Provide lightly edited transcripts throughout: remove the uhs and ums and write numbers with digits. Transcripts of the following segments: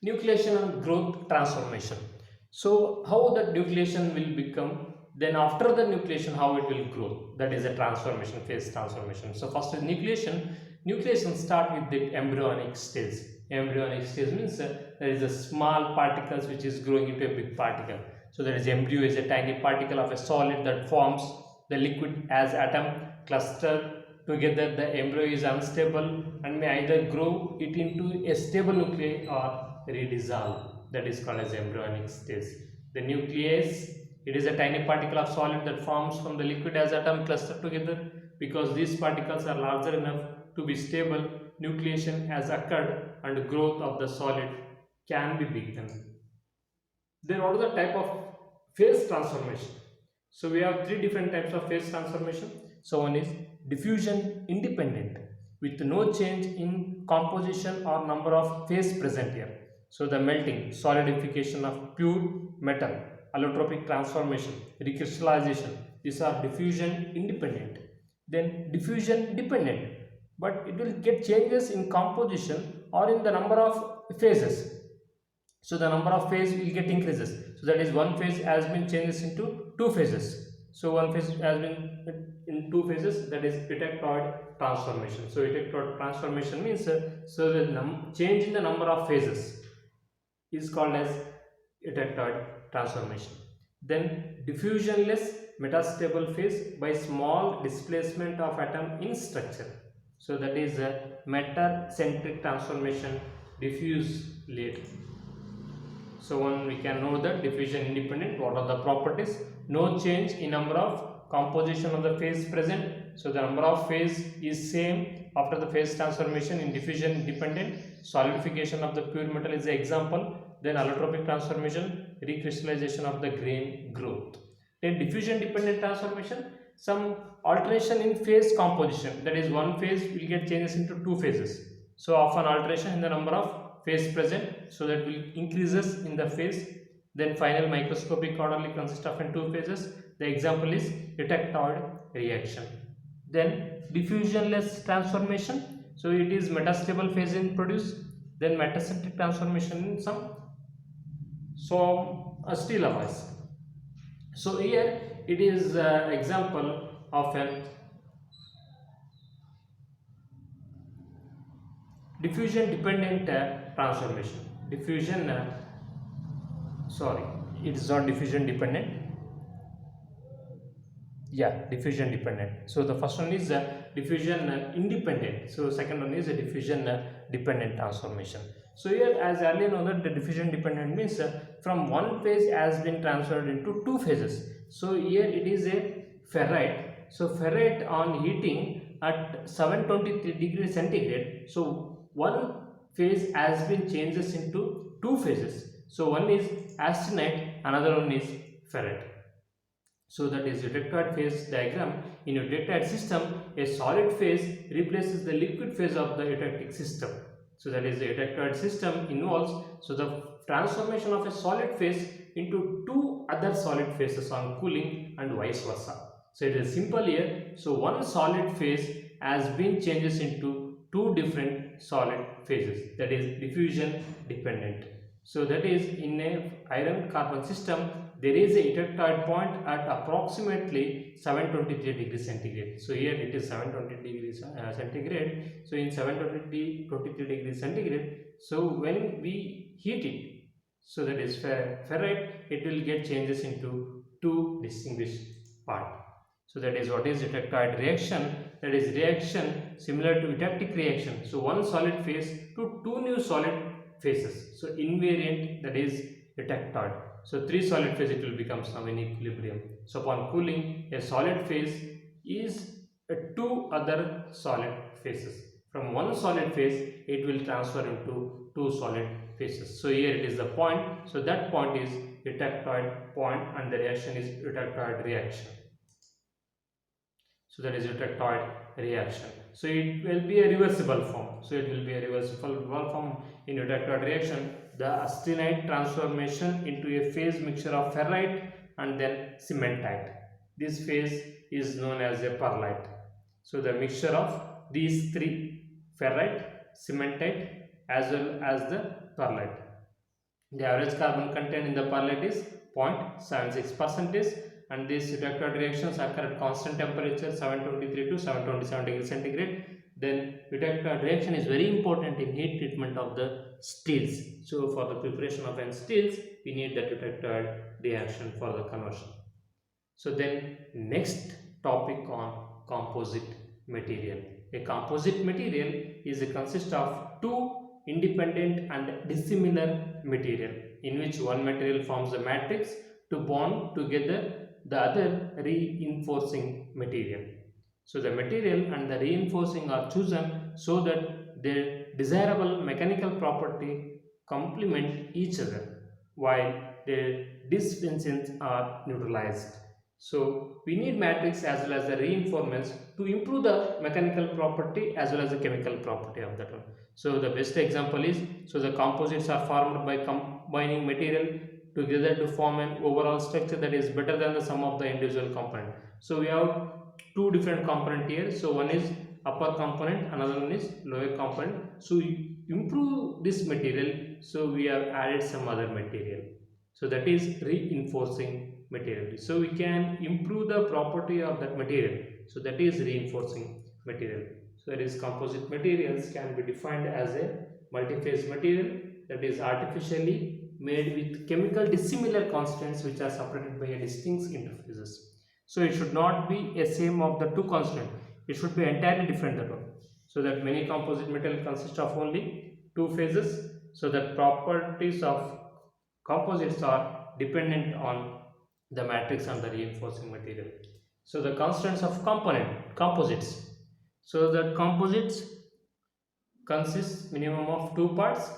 Nucleation and growth transformation. So how that nucleation will become, then after the nucleation how it will grow, that is a transformation phase transformation. So first is nucleation. Nucleation start with the embryonic stage. Embryonic stage means there is a small particles which is growing into a big particle. So there is embryo is a tiny particle of a solid that forms the liquid as atom cluster together. The embryo is unstable and may either grow it into a stable nuclei or redissolve. That is called as embryonic stage. The nucleus, it is a tiny particle of solid that forms from the liquid as atom clustered together. Because these particles are larger enough to be stable, nucleation has occurred and growth of the solid can be begun. Then what are the type of phase transformation? So we have three different types of phase transformation. So one is diffusion independent with no change in composition or number of phase present here. So the melting, solidification of pure metal, allotropic transformation, recrystallization, these are diffusion independent. Then diffusion dependent, but it will get changes in composition or in the number of phases. So the number of phase will get increases. So that is one phase has been changes into two phases. So one phase has been in two phases, that is eclectoid transformation. So eclectoid transformation means so the change in the number of phases is called as eclectoid transformation. Then diffusionless metastable phase by small displacement of atom in structure. So that is a metacentric transformation, diffuse late. So one we can know that diffusion independent, what are the properties? No change in number of composition of the phase present. So the number of phase is same after the phase transformation. In diffusion dependent, solidification of the pure metal is the example. Then allotropic transformation, recrystallization of the grain growth. Then diffusion dependent transformation, some alteration in phase composition, that is one phase will get changes into two phases. So often alteration in the number of phase present, so that will increases in the phase. Then final microscopic orderly consists of in two phases. The example is eclectoid reaction. Then diffusionless transformation, so it is metastable phase in produce. Then metacentric transformation in some, so still occurs. So here it is example of a diffusion dependent transformation. Diffusion sorry, it is not diffusion dependent. Yeah, diffusion dependent. So the first one is diffusion independent. So second one is a diffusion dependent transformation. So here, as earlier know that the diffusion dependent means from one phase has been transferred into two phases. So here it is a ferrite. So ferrite on heating at 723 degrees centigrade. So one phase has been changes into two phases. So one is austenite, another one is ferrite. So that is eclectoid phase diagram. In eclectoid system, a solid phase replaces the liquid phase of the eclectic system. So that is the eclectoid system involves so the transformation of a solid phase into two other solid phases on cooling and vice versa. So it is simple here. So one solid phase has been changes into two different solid phases, that is diffusion dependent. So that is in a iron carbon system there is a eclectoid point at approximately 723 degrees centigrade. So here it is 720 degrees centigrade. So in 723 degrees centigrade, so when we heat it, so that is ferrite, it will get changes into two distinguished parts. So that is what is eclectoid reaction. That is reaction similar to eclectic reaction. So one solid phase to two new solid phases. So invariant, that is eclectoid. So three solid phase it will become some in equilibrium. So upon cooling, a solid phase is two other solid phases. From one solid phase, it will transfer into two solid phases. So here it is the point. So that point is eclectoid point and the reaction is eclectoid reaction. So that is eclectoid reaction. So it will be a reversible form. So it will be a reversible form in eclectoid reaction. The austenite transformation into a phase mixture of ferrite and then cementite. This phase is known as a pearlite. So the mixture of these three, ferrite, cementite as well as the pearlite. The average carbon content in the perlite is 0.76%, and these reactor reactions occur at constant temperature 723 to 727 degrees centigrade. Then reactor reaction is very important in heat treatment of the steels. So for the preparation of n steels, we need the reactor reaction for the conversion. So then next topic on composite material. A composite material is a consist of two independent and dissimilar material in which one material forms a matrix to bond together the other reinforcing material. So the material and the reinforcing are chosen so that their desirable mechanical property complement each other while their distances are neutralized. So we need matrix as well as the reinforcements to improve the mechanical property as well as the chemical property of that one. So the best example is, so the composites are formed by combining material together to form an overall structure that is better than the sum of the individual component. So we have two different component here. So one is upper component, another one is lower component. So improve this material, so we have added some other material. So that is reinforcing material. So we can improve the property of that material. So that is reinforcing material. So that is composite materials can be defined as a multi-phase material that is artificially made with chemical dissimilar constants which are separated by a distinct interfaces. So it should not be a same of the two constant. It should be entirely different that one. So that many composite material consist of only two phases. So that properties of composites are dependent on the matrix and the reinforcing material. So the constants of composites. So the composites consists minimum of two parts.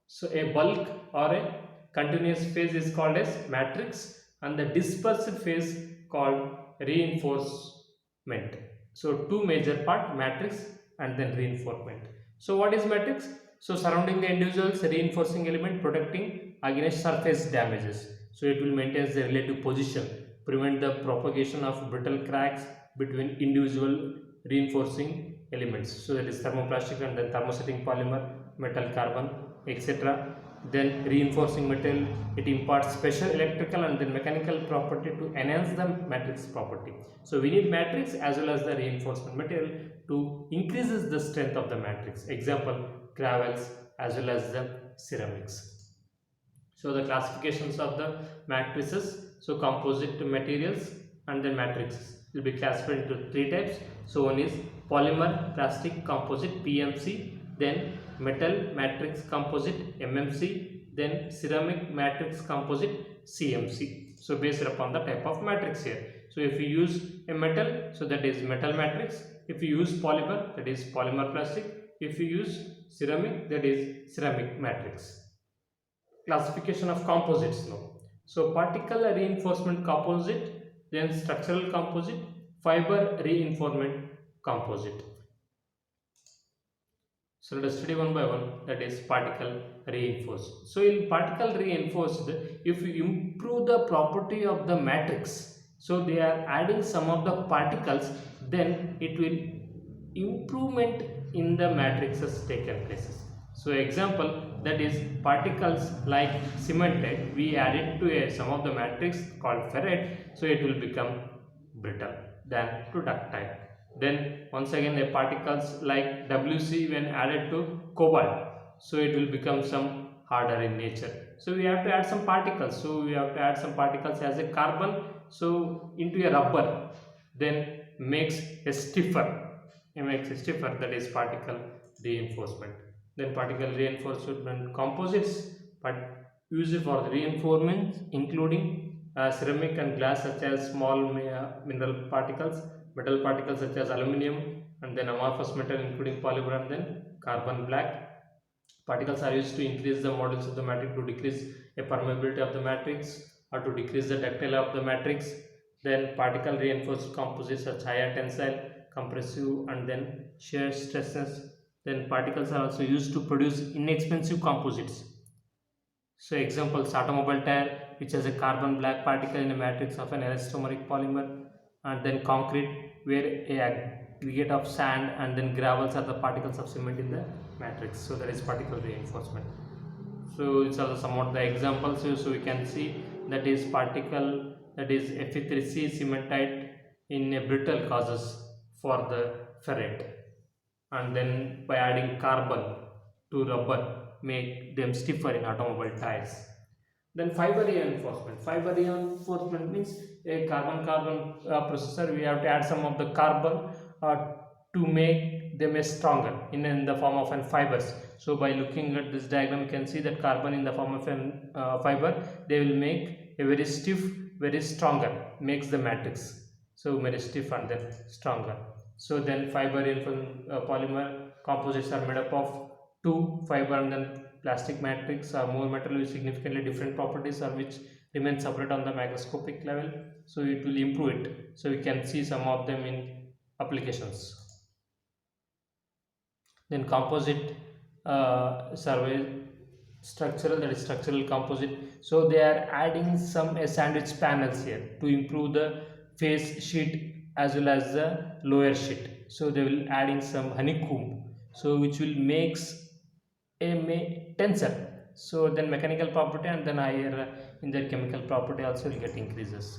So a bulk or a continuous phase is called as matrix, and the dispersed phase called reinforcement. So two major part, matrix and then reinforcement. So what is matrix? So surrounding the individual's reinforcing element, protecting against surface damages. So it will maintain the relative position, prevent the propagation of brittle cracks between individual reinforcing elements. So that is thermoplastic and then thermosetting polymer, metal, carbon, etc. Then reinforcing material, it imparts special electrical and then mechanical property to enhance the matrix property. So we need matrix as well as the reinforcement material to increases the strength of the matrix. Example, gravels as well as the ceramics. So the classifications of the matrices, so composite materials and then matrices will be classified into three types. So one is polymer plastic composite, PMC, then metal matrix composite, MMC, then ceramic matrix composite, CMC. So based upon the type of matrix here. So if you use a metal, so that is metal matrix. If you use polymer, that is polymer plastic. If you use ceramic, that is ceramic matrix. Classification of composites now. So particle reinforcement composite, then structural composite, fiber reinforcement composite. So let us study one by one, that is particle reinforced. So in particle reinforced, if you improve the property of the matrix, so they are adding some of the particles, then it will improvement in the matrices taken places. So example, that is particles like cemented, we added to some of the matrix called ferrite, so it will become brittle than to ductile. Then once again the particles like WC when added to cobalt, so it will become some harder in nature. So we have to add some particles. So we have to add some particles as a carbon, so into a rubber, then makes a stiffer. It makes a stiffer, that is particle reinforcement. Then particle reinforcement composites, but used for the reinforcement including ceramic and glass such as small mineral particles, metal particles such as aluminum, and then amorphous metal including polymer and then carbon black. Particles are used to increase the modulus of the matrix, to decrease a permeability of the matrix or to decrease the ductility of the matrix. Then particle reinforced composites such higher tensile, compressive and then shear stresses. Then particles are also used to produce inexpensive composites. So examples, automobile tire which has a carbon black particle in a matrix of an elastomeric polymer, and then concrete where a aggregate of sand and then gravels are the particles of cement in the matrix. So that is particle reinforcement. So these are some of the examples. So we can see that is particle, that is Fe3C cementite in a brittle causes for the ferrite, and then by adding carbon to rubber make them stiffer in automobile tires. Then fiber reinforcement. Fiber reinforcement means a carbon-carbon processor. We have to add some of the carbon to make them a stronger in the form of an fibers. So by looking at this diagram, you can see that carbon in the form of an fiber, they will make a very stiff, very stronger, makes the matrix. So very stiff and then stronger. So then fiber reinforcement polymer composites are made up of two fiber and then plastic matrix or more metal with significantly different properties or which remain separate on the macroscopic level. So it will improve it. So we can see some of them in applications. Then composite survey structural, that is structural composite. So they are adding some sandwich panels here to improve the face sheet as well as the lower sheet. So they will adding some honeycomb, so which will makes a tensor. So then mechanical property and then higher in their chemical property also will get increases.